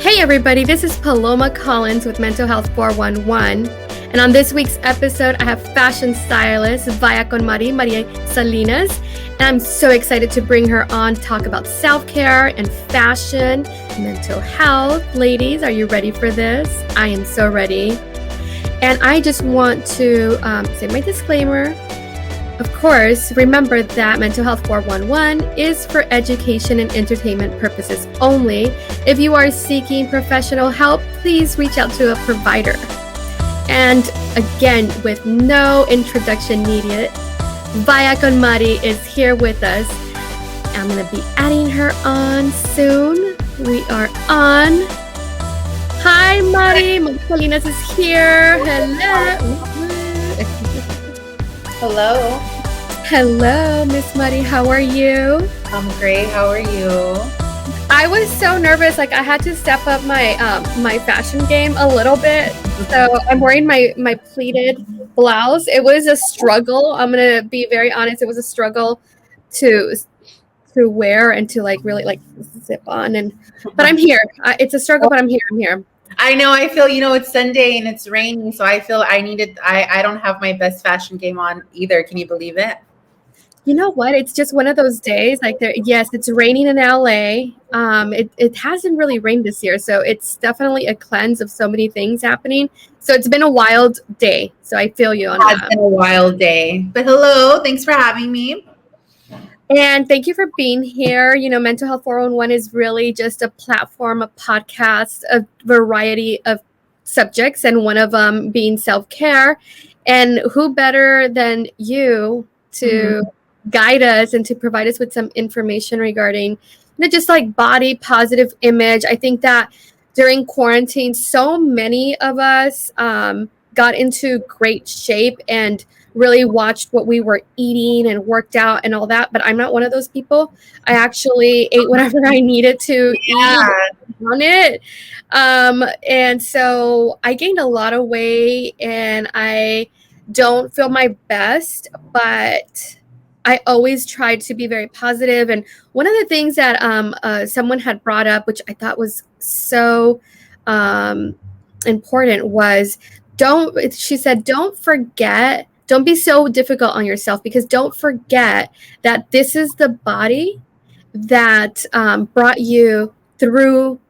Hey everybody, this is Paloma Collins with MentalHealth411, and on this week's episode I have fashion stylist Vaya con Mari Salinas, and I'm so excited to bring her on to talk about self-care and fashion, mental health. Ladies, are you ready for this? I am so ready. And I just want to say my disclaimer. Of course, remember that Mental Health 411 is for education and entertainment purposes only. If you are seeking professional help, please reach out to a provider. And again, with no introduction needed, Vaya con Mari is here with us. I'm going to be adding her on soon. We are on. Hi, Mari. Mari Salinas is here. Hello. Hello. Hello, Miss Mari. How are you? I'm great. How are you? I was so nervous. Like I had to step up my my fashion game a little bit. So I'm wearing my pleated blouse. It was a struggle. I'm gonna be very honest. It was a struggle to wear and to really zip on. But I'm here. It's a struggle, but I'm here. I'm here. I know. I feel, it's Sunday and it's raining, so I feel I don't have my best fashion game on either. Can you believe it? You know what? It's just one of those days. Yes, it's raining in LA. It hasn't really rained this year, so it's definitely a cleanse of so many things happening. So it's been a wild day. So I feel you on that. It's been a wild day. But hello, thanks for having me. And thank you for being here. Mental Health 411 is really just a platform, a podcast, a variety of subjects, and one of them being self-care. And who better than you to guide us and to provide us with some information regarding just like body positive image. I think that during quarantine, so many of us got into great shape and really watched what we were eating and worked out and all that. But I'm not one of those people. I actually ate whatever I needed to eat on it. And so I gained a lot of weight and I don't feel my best, but I always tried to be very positive. And one of the things that someone had brought up, which I thought was so important, was she said, don't forget, don't be so difficult on yourself, because don't forget that this is the body that brought you through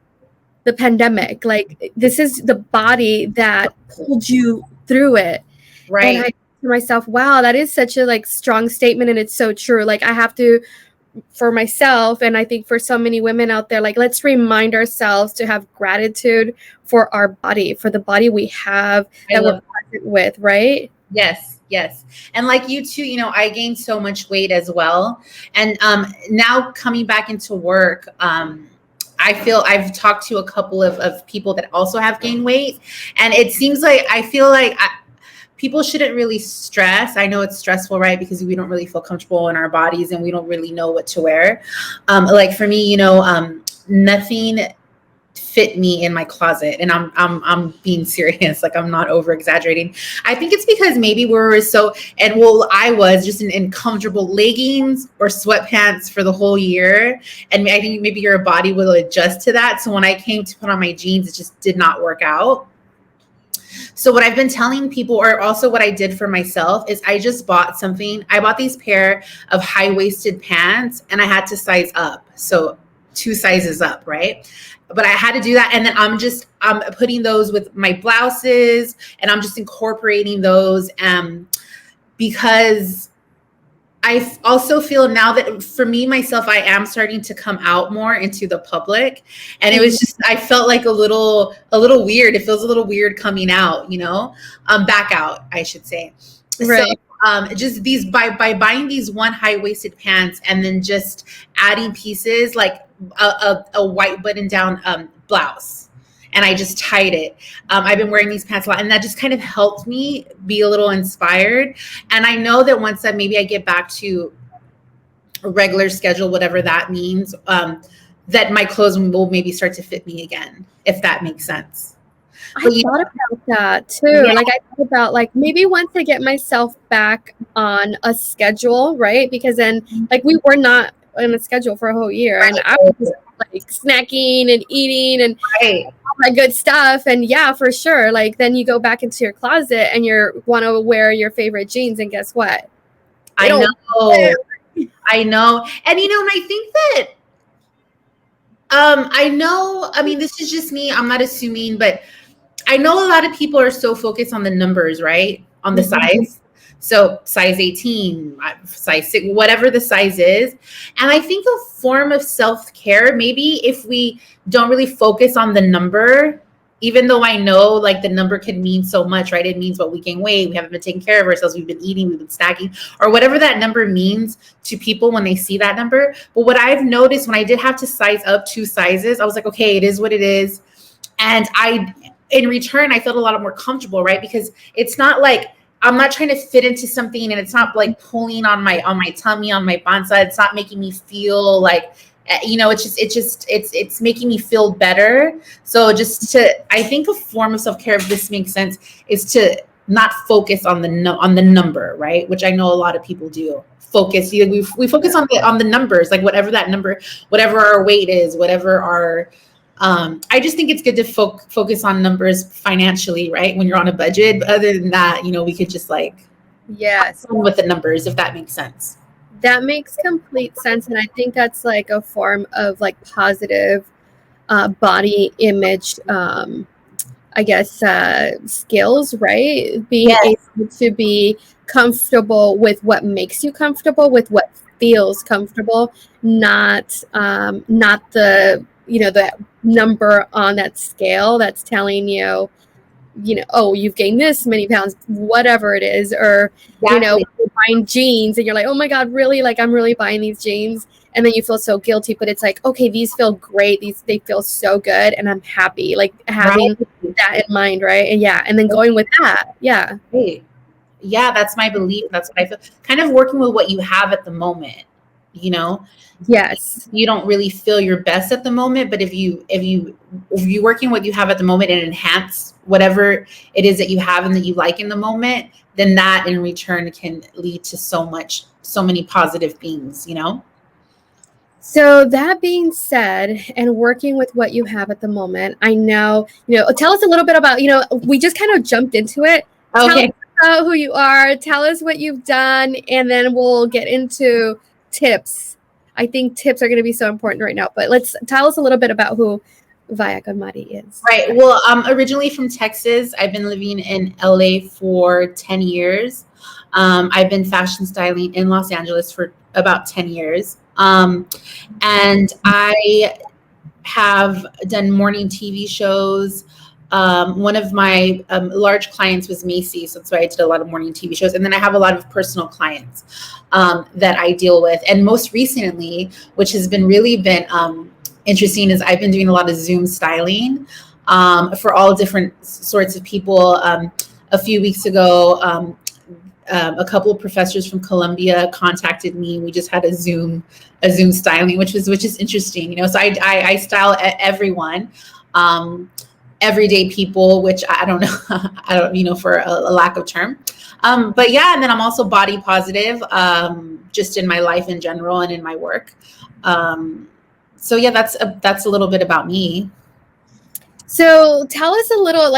the pandemic. Like this is the body that pulled you through it. Right. And I to myself, wow, that is such a strong statement, and it's so true. Like I have to, for myself, and I think for so many women out there, let's remind ourselves to have gratitude for our body, for the body we have that we're present with, right? Yes. And like you too, I gained so much weight as well. And now coming back into work, I feel I've talked to a couple of people that also have gained weight. And it seems like I feel like people shouldn't really stress. I know it's stressful, right? Because we don't really feel comfortable in our bodies and we don't really know what to wear. Like for me, nothing fit me in my closet, and I'm being serious. Like I'm not over exaggerating. I think it's because maybe I was just in comfortable leggings or sweatpants for the whole year, and I think maybe your body will adjust to that. So when I came to put on my jeans, it just did not work out. So what I've been telling people, or also what I did for myself, is I just bought something. I bought these pair of high-waisted pants, and I had to size up. So 2 sizes up, right? But I had to do that. And then I'm putting those with my blouses, and I'm just incorporating those because I also feel now that for me, myself, I am starting to come out more into the public. And it was just, I felt like a little weird. It feels a little weird coming out, back out, I should say. Right. So just these, by buying these one high-waisted pants and then just adding pieces like a white button down blouse, and I just tied it. I've been wearing these pants a lot, and that just kind of helped me be a little inspired. And I know that once I get back to a regular schedule, whatever that means, that my clothes will maybe start to fit me again, if that makes sense. I thought about that too. Yeah. I thought about maybe once I get myself back on a schedule, right? Because then we were not on a schedule for a whole year, and I was like snacking and eating and Right. all that good stuff. And yeah, for sure. Like then you go back into your closet and you want to wear your favorite jeans, and guess what? They I don't know. I know. And and I think that I know, I mean, this is just me. I'm not assuming, but I know a lot of people are so focused on the numbers, right? On the size. So size 18, size 6, whatever the size is. And I think a form of self-care, maybe if we don't really focus on the number, even though I know like the number can mean so much, right? It means what we gain weight, we haven't been taking care of ourselves, we've been eating, we've been snacking, or whatever that number means to people when they see that number. But what I've noticed when I did have to size up 2 sizes, I was like, okay, it is what it is. And in return, I felt a lot more comfortable, right? Because it's not like I'm not trying to fit into something, and it's not like pulling on my tummy, on my panza. It's not making me feel like, it's making me feel better. So I think a form of self-care, if this makes sense, is to not focus on the number, right? Which I know a lot of people do. We focus on the numbers, like whatever that number, whatever our weight is, whatever our I just think it's good to focus on numbers financially, right? When you're on a budget. But other than that, we could just like Yes. have fun with the numbers, if that makes sense. That makes complete sense. And I think that's like a form of like positive body image, I guess, skills, right? Being Yes. able to be comfortable with what makes you comfortable, with what feels comfortable, not the the number on that scale that's telling you, oh, you've gained this many pounds, whatever it is. Or Exactly. you're buying jeans and you're like, oh my god, really, like I'm really buying these jeans, and then you feel so guilty. But it's like, okay, these feel great, they feel so good, and I'm happy, like having that in mind, right? And yeah, and then going with that. Yeah. Right. Yeah, that's my belief. That's what I feel. Kind of working with what you have at the moment. Yes. You don't really feel your best at the moment, but if you working what you have at the moment and enhance whatever it is that you have and that you like in the moment, then that in return can lead to so many positive things. So that being said, and working with what you have at the moment, I know, tell us a little bit about, we just kind of jumped into it. Okay. Tell us about who you are, tell us what you've done, and then we'll get into tips. I think tips are going to be so important right now, but tell us a little bit about who Vaya con Mari is. Right. Well, I'm originally from Texas. I've been living in LA for 10 years. I've been fashion styling in Los Angeles for about 10 years. And I have done morning TV shows. One of my large clients was Macy's, so that's why I did a lot of morning TV shows. And then I have a lot of personal clients that I deal with. And most recently, which has really been interesting, is I've been doing a lot of Zoom styling for all different sorts of people. A few weeks ago, a couple of professors from Columbia contacted me. We just had a Zoom styling, which is interesting. So I style everyone. Everyday people, which I don't know, for a lack of term. But yeah, and then I'm also body positive, just in my life in general and in my work. So yeah, that's a little bit about me. So tell us a little,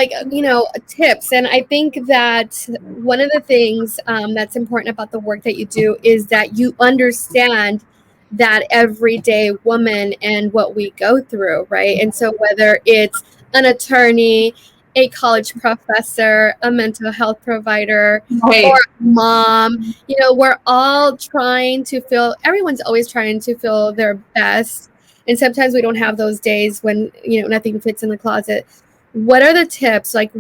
tips. And I think that one of the things that's important about the work that you do is that you understand that everyday woman and what we go through, right? And so whether it's an attorney, a college professor, a mental health provider, Right. or a mom, we're all everyone's always trying to feel their best. And sometimes we don't have those days when, nothing fits in the closet. What are the tips? Like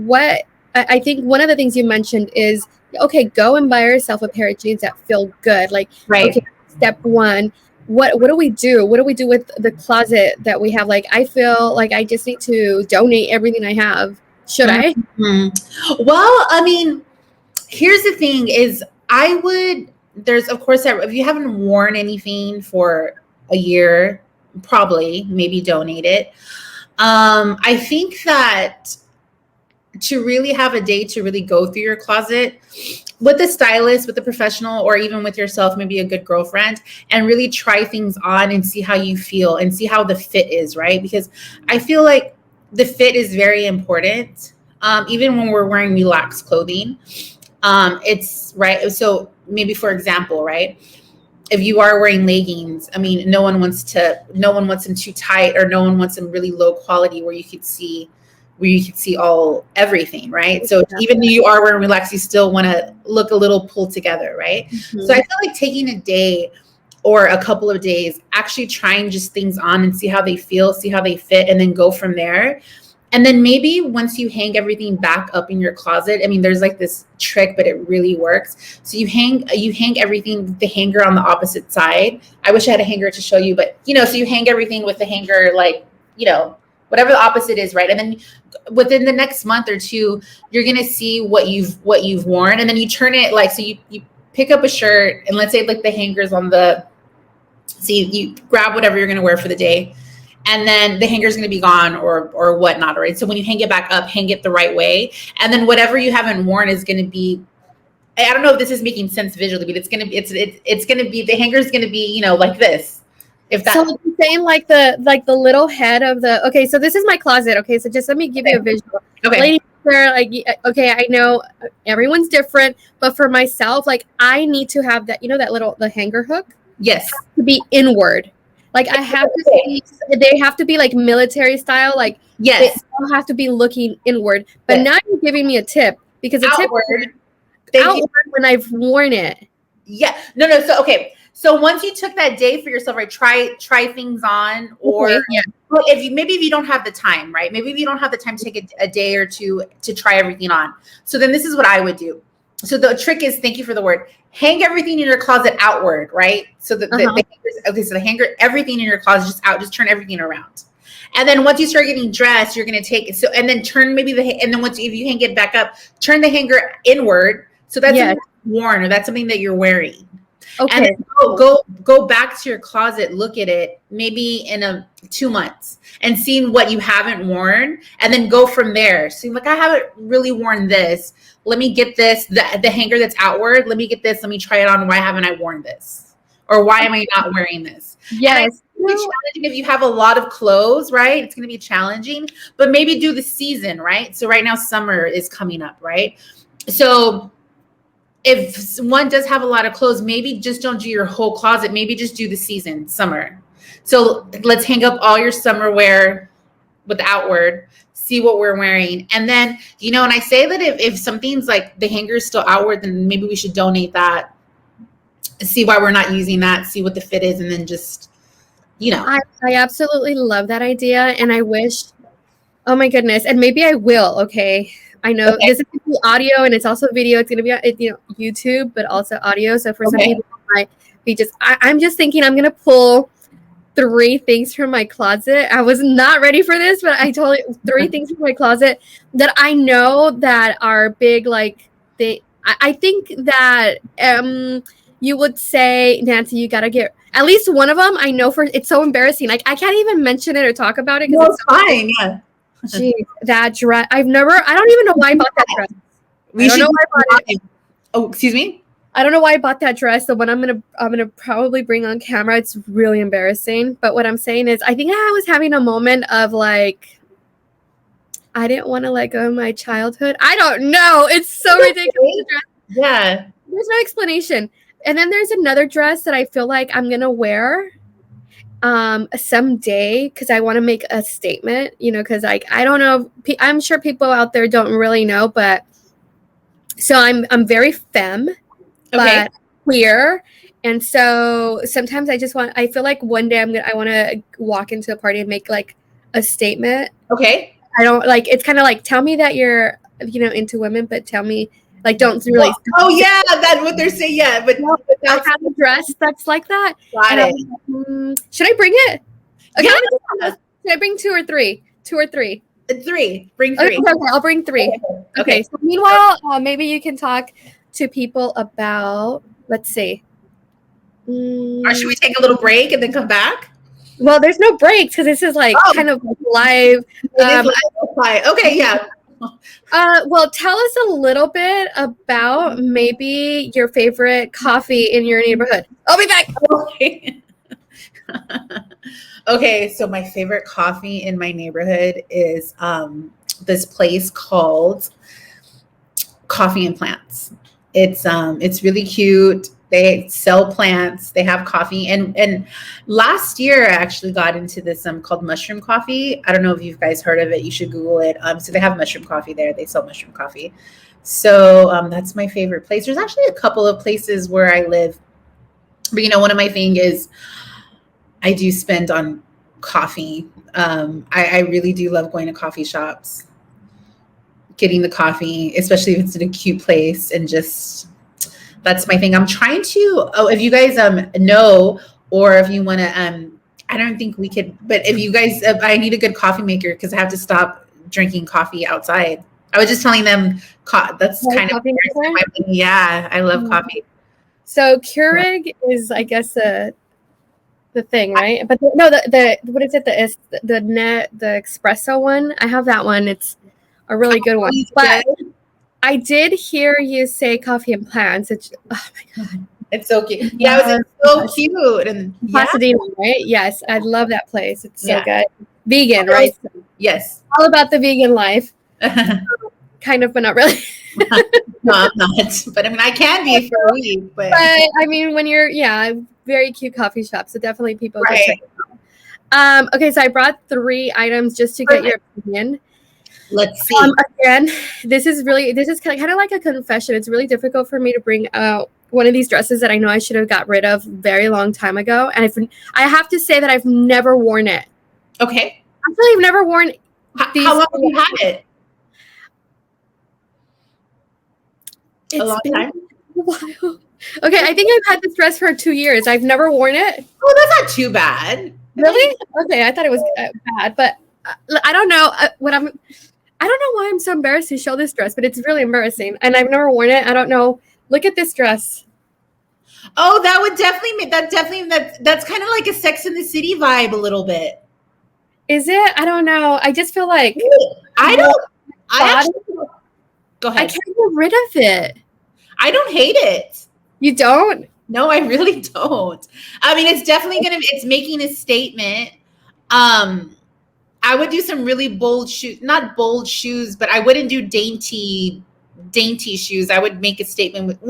I think one of the things you mentioned is, okay, go and buy yourself a pair of jeans that feel good. Like, right. Okay, step one, what do we do? What do we do with the closet that we have? Like, I feel like I just need to donate everything I have. Should I? Well, I mean, here's the thing is there's, of course, if you haven't worn anything for a year, probably maybe donate it. I think that to really have a day to really go through your closet, with the stylist, with the professional, or even with yourself, maybe a good girlfriend, and really try things on and see how you feel and see how the fit is, right? Because I feel like the fit is very important. Even when we're wearing relaxed clothing, it's right. So maybe, for example, right, if you are wearing leggings, I mean, no one wants them too tight, or no one wants them really low quality where you could see all everything, right? So even though you are wearing relaxed, you still want to look a little pulled together, right? Mm-hmm. So I feel like taking a day or a couple of days, actually trying just things on and see how they feel, see how they fit, and then go from there. And then maybe once you hang everything back up in your closet, I mean, there's like this trick, but it really works. So you hang everything, the hanger on the opposite side. I wish I had a hanger to show you, but so you hang everything with the hanger, like, whatever the opposite is, right? And then within the next month or two, you're gonna see what you've worn, and then you turn it like, so you pick up a shirt, and let's say like the hanger's on the, so you grab whatever you're gonna wear for the day, and then the hanger is going to be gone or whatnot, right? So when you hang it back up, hang it the right way. And then whatever you haven't worn is going to be, I don't know if this is making sense visually, but it's going to be, the hanger is going to be, like this. If that. So you're saying like the little head of the, okay, so this is my closet. Okay. So just let me give you a visual. Okay. Ladies, okay, I know everyone's different, but for myself, like I need to have that, the hanger hook. Yes. To be inward. Like I have to see, they have to be like military style. Like yes, they all have to be looking inward. But yes. Now you're giving me a tip, because a outward. Tip outward when I've worn it. Yeah, no. So okay, so once you took that day for yourself, right? Try things on, or yeah. if you don't have the time, right? Maybe if you don't have the time to take a day or two to try everything on. So then this is what I would do. So the trick is, thank you for the word, hang everything in your closet outward, right? So the hanger, everything in your closet just out, just turn everything around. And then once you start getting dressed, you're going to take it. So, and then turn and then if you hang it back up, turn the hanger inward. So that's something that's worn, or that's something that you're wearing. Okay. And then go back to your closet, look at it, maybe in 2 months, and seeing what you haven't worn, and then go from there. So like, I haven't really worn this. Let me get this, the hanger that's outward. Let me get this. Let me try it on. Why haven't I worn this? Or why am I not wearing this? Yes. It's challenging if you have a lot of clothes, right? It's going to be challenging, but maybe do the season, right? So right now, summer is coming up, right? So if one does have a lot of clothes, maybe just don't do your whole closet. Maybe just do the season, summer. So let's hang up all your summer wear with outward, see what we're wearing. And then, and I say that if something's like the hanger is still outward, then maybe we should donate that, see why we're not using that, see what the fit is, and then just, I absolutely love that idea. And I wish, oh my goodness, and maybe I will, okay. I know this is going to be audio, and it's also video. It's going to be on YouTube, but also audio. So for some people, it might be just, I'm just thinking I'm going to pull 3 things from my closet. I was not ready for this, but I told you 3 things from my closet that I know that are big. Like I think that you would say, Nancy, you got to get at least one of them. I know it's so embarrassing. Like I can't even mention it or talk about it. No, it's fine. Yeah. Geez, that dress. I don't even know why I bought that dress. I don't know why I bought it. Oh, excuse me? I don't know why I bought that dress. The one I'm gonna probably bring on camera. It's really embarrassing. But what I'm saying is, I think I was having a moment of like, I didn't want to let go of my childhood. I don't know. It's so ridiculous. Yeah. There's no explanation. And then there's another dress that I feel like I'm gonna wear someday, because I want to make a statement, because like I don't know, I'm sure people out there don't really know, but so I'm very femme, but queer, and so sometimes I feel like one day I want to walk into a party and make like a statement. Okay. I don't like, it's kind of like, tell me that you're into women, but tell me, like, don't really. Oh yeah, that's what they're saying. Yeah, but I have a dress that's like that. Got it. Should I bring it? Okay. Yeah. Should I bring 2 or 3? 2 or 3. 3. Bring 3. Okay, I'll bring 3. Okay. So meanwhile, maybe you can talk to people about. Let's see. Or should we take a little break and then come back? Well, there's no breaks because this is like kind of live. Okay. Yeah. Well, tell us a little bit about maybe your favorite coffee in your neighborhood. I'll be back. Okay. Okay, so my favorite coffee in my neighborhood is this place called Coffee and Plants. It's really cute. They sell plants, they have coffee, and last year I actually got into this called mushroom coffee. I don't know if you guys heard of it. You should Google it. So they have mushroom coffee there. They sell mushroom coffee. So that's my favorite place. There's actually a couple of places where I live, but one of my things is I do spend on coffee. I really do love going to coffee shops, getting the coffee, especially if it's in a cute place, and just that's my thing. I'm trying to. Oh, if you guys know, or if you want to, I don't think we could. But if you guys, I need a good coffee maker because I have to stop drinking coffee outside. I was just telling them that's kind of yeah. I love coffee. So Keurig is, I guess, the thing, right? But no, the what is it? The espresso one. I have that one. It's a really good one. But I did hear you say Coffee and Plants. It's oh my god, it's so cute. Yeah, it was so cute. And Pasadena, right? Yes, I love that place. It's so good. Vegan, right? Yes. All about the vegan life. Kind of, but not really. No, I'm not. But I mean, I can be for a week. But I mean, when you're, very cute coffee shop. So definitely people go check it out. Okay, so I brought 3 items just to get your opinion. Let's see. Again, this is kind of like a confession. It's really difficult for me to bring out one of these dresses that I know I should have got rid of very long time ago. And I have to say that I've never worn it. Okay. Actually, I've never worn these. How long have you had it? It's a long time? A while. Okay, I think I've had this dress for 2 years. I've never worn it. Oh, that's not too bad. Really? Okay, I thought it was bad, but I don't know I don't know why I'm so embarrassed to show this dress, but it's really embarrassing, and I've never worn it. I don't know. Look at this dress. Oh, that would definitely that's kind of like a Sex in the City vibe a little bit. Is it? I don't know. I just feel like go ahead. I can't get rid of it. I don't hate it. You don't? No, I really don't. I mean, it's definitely it's making a statement. I would do some really bold shoes, not bold shoes, but I wouldn't do dainty shoes. I would make a statement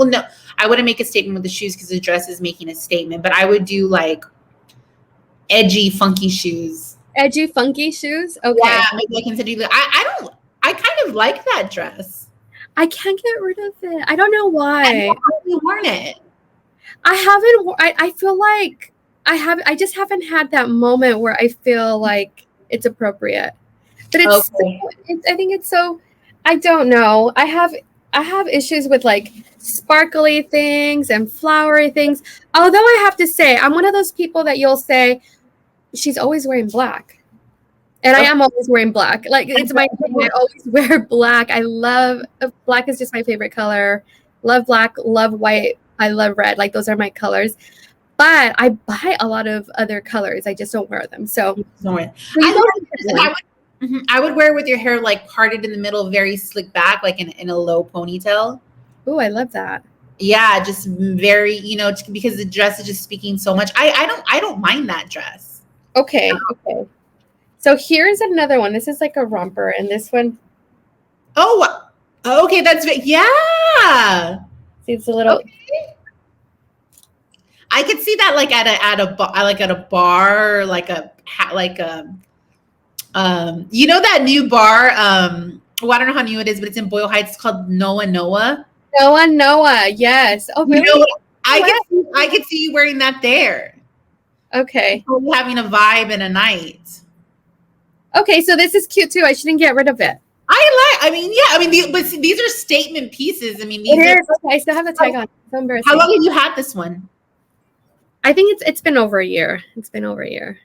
I wouldn't make a statement with the shoes because the dress is making a statement, but I would do like edgy, funky shoes. Edgy, funky shoes? Okay. Yeah, maybe I can send you I kind of like that dress. I can't get rid of it. I don't know why. Have you worn it? I haven't. I feel like I just haven't had that moment where I feel like it's appropriate. But it's. Okay. I think it's so. I don't know. I have issues with like sparkly things and flowery things. Although I have to say, I'm one of those people that you'll say, she's always wearing black. And I am always wearing black. Like, it's my thing. I always wear black. I love black is just my favorite color. Love black, love white. I love red. Like, those are my colors. But I buy a lot of other colors. I just don't wear them. So I would wear it with your hair like parted in the middle, very slick back, like in a low ponytail. Oh, I love that. Yeah, just very, because the dress is just speaking so much. I don't mind that dress. Okay. Okay. So here's another one. This is like a romper, and this one. Oh, okay. That's yeah. See, it's a little. Okay. I could see that like at a bar, like a that new bar. Well, I don't know how new it is, but it's in Boyle Heights. It's called Noah. Noah. Yes. Oh, really? I could see you wearing that there. Okay. Having a vibe and a night. Okay, so this is cute too. I shouldn't get rid of it. These are statement pieces. I mean, okay, I still have the tag on. So embarrassing. How long have you had this one? I think it's been over a year. It's been over a year.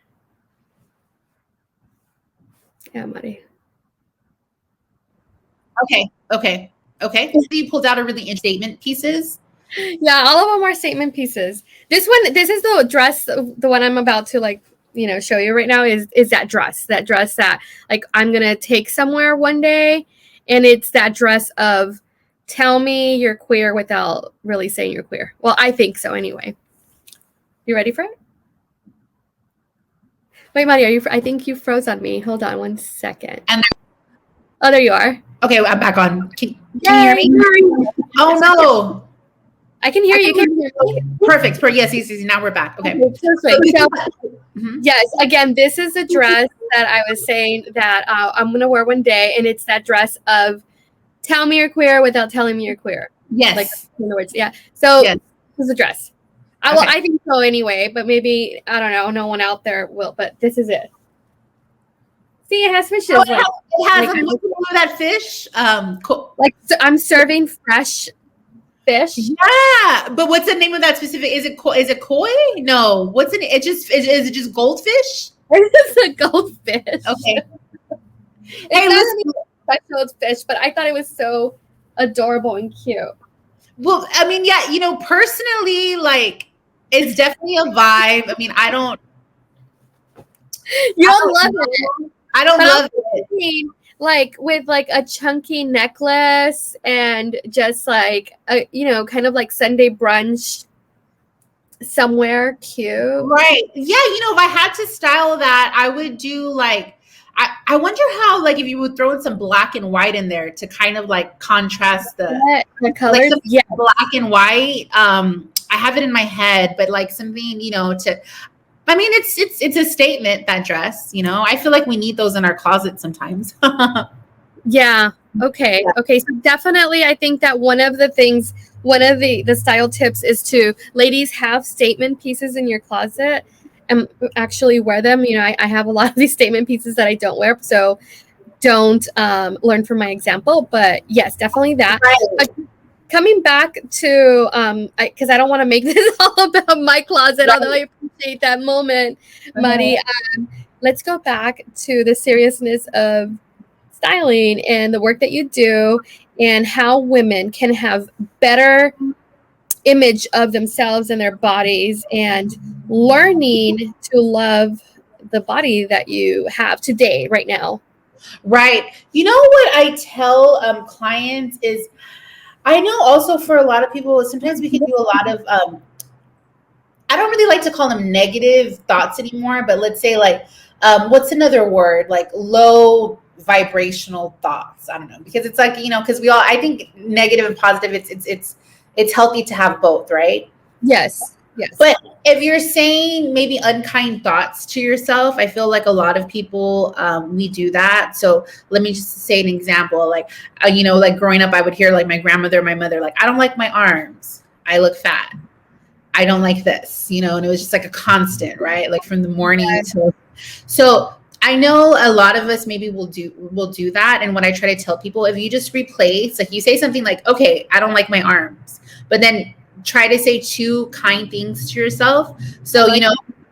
Yeah, Mari. Okay. So you pulled out a really interesting statement pieces. Yeah, all of them are statement pieces. This is the dress, the one I'm about to show you right now is that dress that like I'm gonna take somewhere one day, And it's that dress of tell me you're queer without really saying you're queer. Well, I think so anyway. You ready for it? Wait, Mari, I think you froze on me. Hold on one second. Oh, there you are. Okay, I'm back on. Can you hear me? Oh, no. I can hear you. Can you hear me? Perfect. Yes. Now we're back. Okay. Perfect. So, yes, again, this is a dress that I was saying that I'm going to wear one day, and it's that dress of tell me you're queer without telling me you're queer. Yes. Like, in other words, yeah. So, this is a dress. I think so anyway, but maybe, I don't know, no one out there will, but this is it. See, it has fishes. Oh, it has that fish. So I'm serving fresh fish. Yeah, but what's the name of that specific? Is it koi? No, what's in it? Is it just goldfish? It's a goldfish. Okay. Hey, listen, special fish, but I thought it was so adorable and cute. Well, I mean, yeah, personally, like, it's definitely a vibe. I mean, I don't love it. I don't love it. Like with like a chunky necklace and just like a, kind of like Sunday brunch somewhere cute. Right. Yeah. If I had to style that, I would do like, I wonder how, like, if you would throw in some black and white in there to kind of like contrast the colors. Like black and white. I have it in my head, but like something, I mean, it's a statement, that dress, I feel like we need those in our closet sometimes. Yeah. Okay. Yeah. Okay. So definitely, I think that one of the style tips is to, ladies, have statement pieces in your closet and actually wear them. I have a lot of these statement pieces that I don't wear. So don't learn from my example, but yes, definitely that. Right. Coming back to, because I don't want to make this all about my closet, right, although I appreciate that moment, Mari. Let's go back to the seriousness of styling and the work that you do and how women can have better image of themselves and their bodies and learning to love the body that you have today, right now. Right. What I tell clients is, I know also for a lot of people, sometimes we can do a lot of, I don't really like to call them negative thoughts anymore, but let's say like, what's another word? Like low vibrational thoughts. I don't know, because it's like, because I think negative and positive, it's healthy to have both, right? Yes. Yes. But if you're saying maybe unkind thoughts to yourself, I feel like a lot of people, we do that. So let me just say an example. Like, like growing up, I would hear like my grandmother, my mother, like, I don't like my arms. I look fat. I don't like this, and it was just like a constant, right? Like from the morning to, so I know a lot of us maybe will do that. And what I try to tell people, if you just replace, like you say something like, okay, I don't like my arms, but then try to say 2 kind things to yourself. So,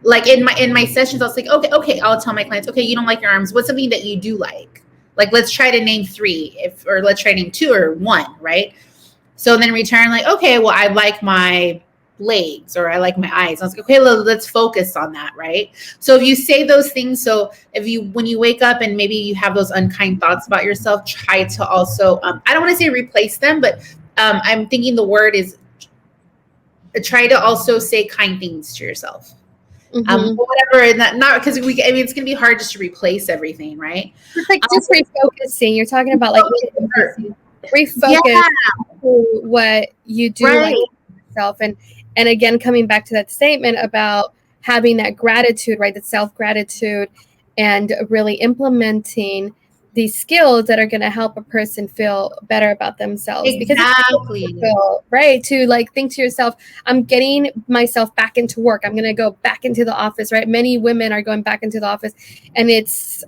like in my sessions, I was like, okay, I'll tell my clients, okay, you don't like your arms. What's something that you do like? Like, let's try to name 3 or let's try to name 2 or 1, right? So then in return, like, okay, well, I like my legs or I like my eyes. I was like, okay, let's focus on that, right? So if you say those things, so when you wake up and maybe you have those unkind thoughts about yourself, try to also, I don't want to say replace them, but I'm thinking the word is, try to also say kind things to yourself. Whatever, and not because it's going to be hard just to replace everything, right? It's like just refocusing. You're talking about like refocus to what you do, right, like yourself, and again, coming back to that statement about having that gratitude, right? That self-gratitude, and really implementing these skills that are going to help a person feel better about themselves. Exactly. Because right, to like think to yourself, I'm getting myself back into work. I'm going to go back into the office, right? Many women are going back into the office, and it's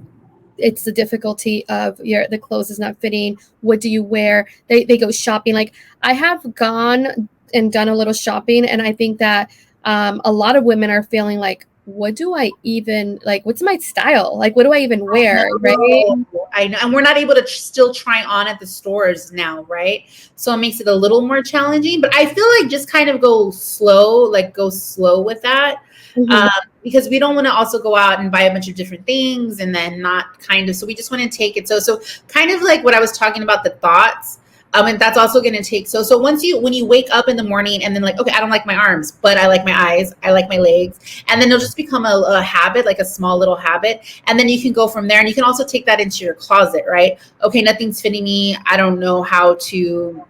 the difficulty of the clothes is not fitting. What do you wear? They go shopping. Like, I have gone and done a little shopping, and I think that a lot of women are feeling like, what do I even like? What's my style? Like, what do I even wear? Right? I know, and we're not able to still try on at the stores now, right? So it makes it a little more challenging. But I feel like just kind of go slow with that. Mhm. Because we don't want to also go out and buy a bunch of different things and then not kind of, so we just want to take it. So kind of like what I was talking about, the thoughts. And that's also going to take, so once when you wake up in the morning and then like, okay, I don't like my arms, but I like my eyes, I like my legs. And then it'll just become a habit, like a small little habit. And then you can go from there, and you can also take that into your closet, right? Okay, nothing's fitting me. I don't know how to,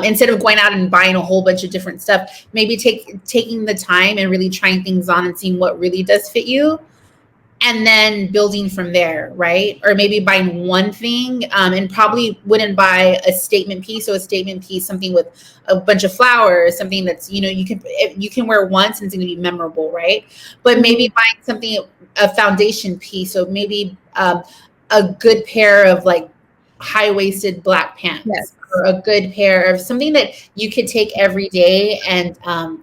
instead of going out and buying a whole bunch of different stuff, maybe taking the time and really trying things on and seeing what really does fit you, and then building from there, right? Or maybe buying one thing, and probably wouldn't buy a statement piece. So a statement piece, something with a bunch of flowers, something that's, you can wear once and it's going to be memorable, right? But maybe buying something, a foundation piece. So maybe a good pair of like high-waisted black pants. Yes. Or a good pair of something that you could take every day and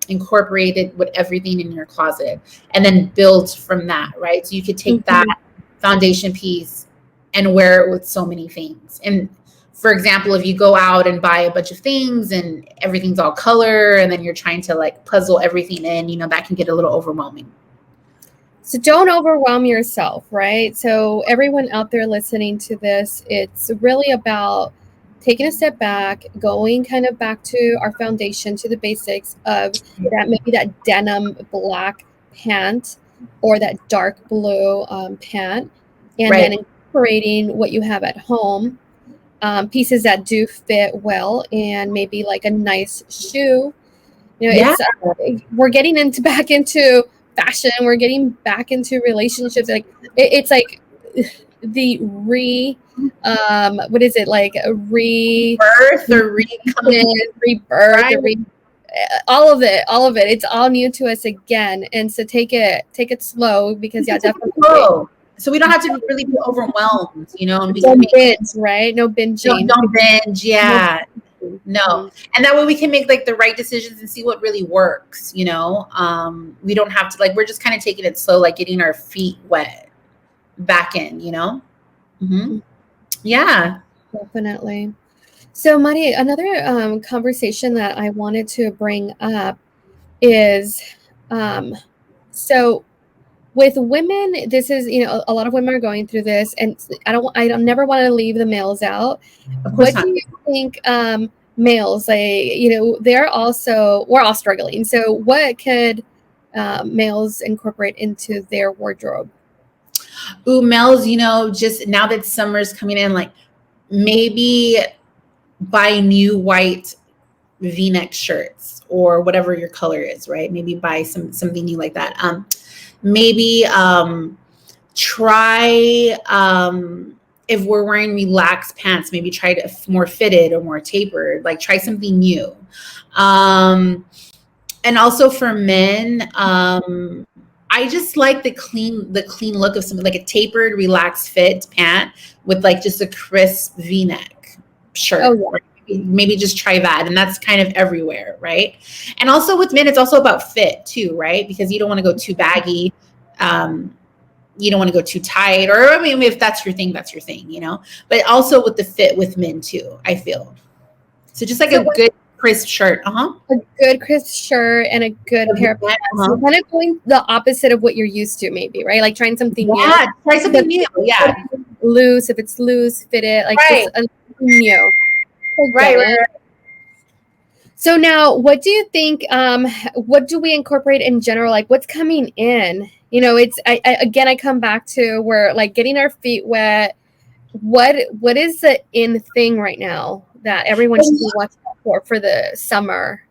incorporate it with everything in your closet, and then build from that, right? So you could take that foundation piece and wear it with so many things. And for example, if you go out and buy a bunch of things and everything's all color, and then you're trying to like puzzle everything in, that can get a little overwhelming. So don't overwhelm yourself, right? So everyone out there listening to this, it's really about taking a step back, going kind of back to our foundation, to the basics of that, maybe that denim black pant or that dark blue pant, and then incorporating what you have at home, pieces that do fit well, and maybe like a nice shoe. It's we're getting back into fashion. We're getting back into relationships. Like it's like the what is it, like a rebirth or rebirth, right? All of it. It's all new to us again, and so take it slow, because definitely slow. So we don't have to really be overwhelmed, and don't binge, right? No binging. Don't binge, yeah. No. And that way we can make like the right decisions and see what really works, we don't have to, like, we're just kind of taking it slow, like getting our feet wet back in, Yeah. Definitely. So Mari, another conversation that I wanted to bring up is, so with women, this is, a lot of women are going through this, and I don't never want to leave the males out. What do you think, males, like, we're all struggling. So what could males incorporate into their wardrobe? Ooh, males, just now that summer's coming in, like maybe buy new white V-neck shirts or whatever your color is, right? Maybe buy something new like that. Maybe try, if we're wearing relaxed pants, maybe try to more fitted or more tapered, like try something new. And also for men, I just like the clean look of something like a tapered, relaxed fit pant with like just a crisp V-neck shirt. Oh, yeah. Maybe just try that. And that's kind of everywhere, right? And also with men, it's also about fit too, right? Because you don't want to go too baggy. You don't want to go too tight, or I mean, if that's your thing, that's your thing, but also with the fit with men too, I feel. So just like a good crisp shirt. A good crisp shirt and a good pair of pants. So kind of going the opposite of what you're used to, maybe, right? Like trying something new. Yeah, try something new. Yeah. Loose, if it's loose, fit it, like just a new. Right. So now, what do you think, what do we incorporate in general? Like what's coming in? It's, I come back to where like getting our feet wet. What is the in thing right now that everyone should be watching for the summer?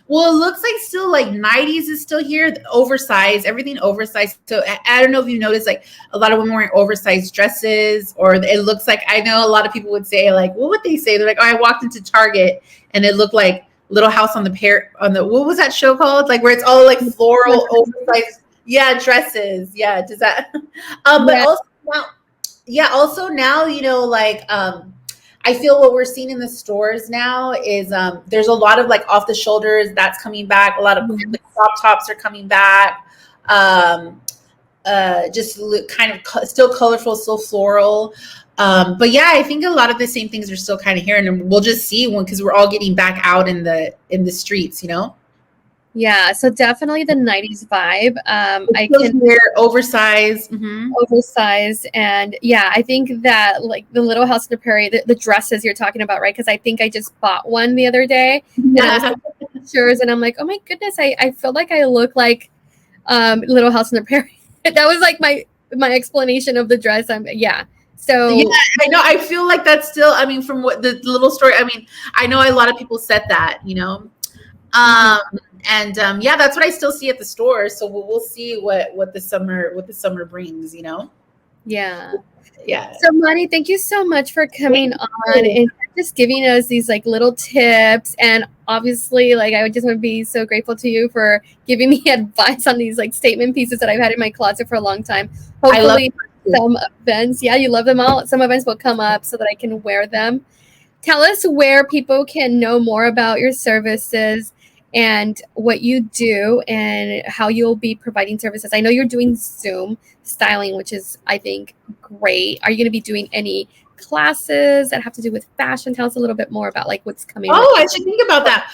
Well, it looks like still like 90s is still here. Oversized, everything oversized. So I don't know if you noticed, like a lot of women wearing oversized dresses, or it looks like, I know a lot of people would say like, what would they say? They're like, oh, I walked into Target and it looked like Little House on the what was that show called? Like where it's all like floral oversized, dresses. Yeah, does that? But also now, like I feel what we're seeing in the stores now is there's a lot of like off the shoulders that's coming back. A lot of like, crop tops are coming back. Just kind of still colorful, still floral. But yeah, I think a lot of the same things are still kind of here, and we'll just see because we're all getting back out in the streets, Yeah, so definitely the 90s vibe. I Those can wear oversized. Mm-hmm. oversized, and yeah, I think that like the Little House on the Prairie, the dresses you're talking about, right? Because I think I just bought one the other day, and I was looking at pictures, and I'm like, oh my goodness, I feel like I look like Little House on the Prairie. That was like my explanation of the dress. Yeah. So Yeah, I know. I feel like that's still, I mean, from what the little story, I mean, I know a lot of people said that, you know. Yeah, that's what I still see at the store. So we'll see what the summer brings, you know. yeah. Yeah. So Mari, thank you so much for coming on and just giving us these like little tips. And obviously, like I just want to be so grateful to you for giving me advice on these like statement pieces that I've had in my closet for a long time. Hopefully some events, yeah, you love them all. Some events will come up so that I can wear them. Tell us where people can know more about your services and what you do and how you'll be providing services. I know you're doing Zoom styling, which is, I think, great. Are you going to be doing any classes that have to do with fashion? Tell us a little bit more about like what's coming. Oh, I should think about that.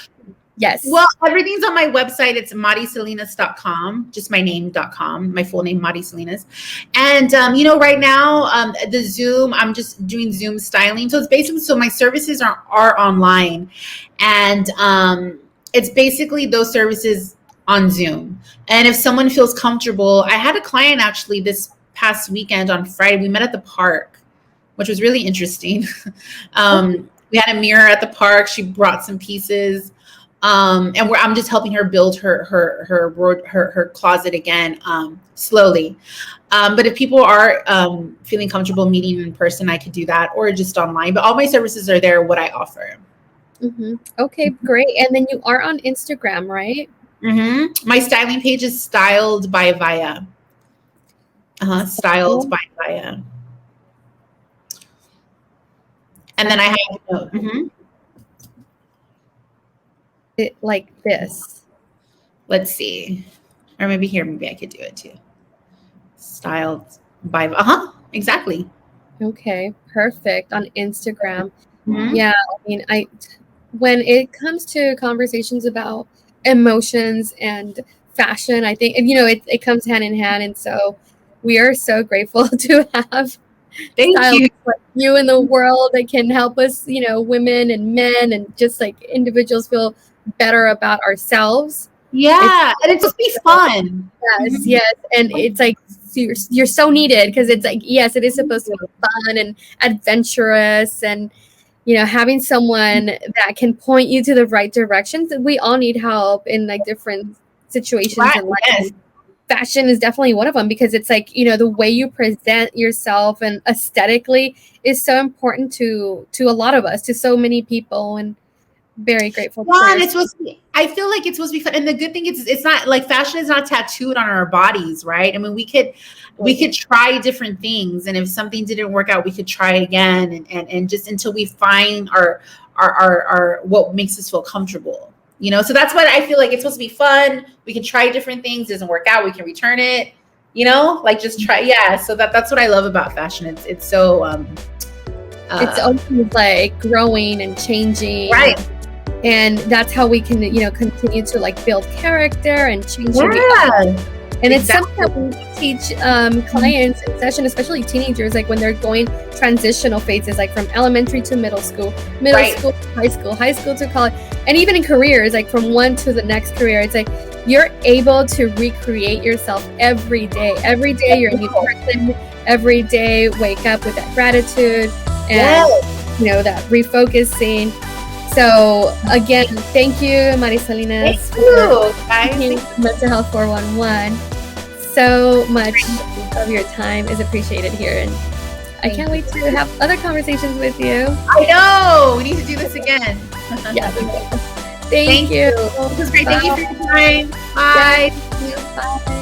Yes. Well, everything's on my website. It's marisalinas.com, just my name.com, my full name, Mari Salinas. And, you know, right now, the Zoom, I'm just doing Zoom styling. So it's basically, so my services are online. And it's basically those services on Zoom. And if someone feels comfortable, I had a client actually this past weekend on Friday. We met at the park, which was really interesting. We had a mirror at the park. She brought some pieces. And I'm just helping her build her closet again, slowly. But if people are feeling comfortable meeting in person, I could do that, or just online. But all my services are there, what I offer. Okay, great. And then you are on Instagram, right? My styling page is Styled by Via. Styled by Via. And then I have it like this. Let's see. Or maybe here, maybe I could do it too. Styled by exactly. Okay, perfect. On Instagram. Yeah, I mean, when it comes to conversations about emotions and fashion, I think, you know, it comes hand in hand. And so we are so grateful to have stylists like you in the world that can help us, you know, women and men and just like individuals feel better about ourselves. Yeah, and it's supposed to be fun. Yes. And it's like, you're so needed because it's like, yes, it is supposed to be fun and adventurous and, you know, having someone that can point you to the right directions. We all need help in like different situations in life. Yes. Fashion is definitely one of them because it's like, you know, the way you present yourself and aesthetically is so important to a lot of us, to so many people, and very grateful. Yeah, and it's supposed to be, I feel like it's supposed to be fun. And the good thing is it's not like fashion is not tattooed on our bodies, right? I mean, we could try different things, and if something didn't work out, we could try again, and just until we find our what makes us feel comfortable, you know. So that's what I feel like. It's supposed to be fun. We can try different things. Doesn't work out, we can return it, you know, like just try. Yeah, so that's what I love about fashion. It's so it's always like growing and changing, right? And that's how we can, you know, continue to like build character and change. And it's something that we teach clients in session, especially teenagers, like when they're going transitional phases, like from elementary to middle school to high school to college, and even in careers, like from one to the next career. It's like you're able to recreate yourself every day. Every day you're a new person. Every day wake up with that gratitude and, you know, that refocusing. So again, thank you, Mari Salinas, for Mental Health 411. So much of your time is appreciated here, and I can't wait to have other conversations with you. I know, we need to do this again. Yeah, thank you. This was great. Thank you for your time. Bye. Bye.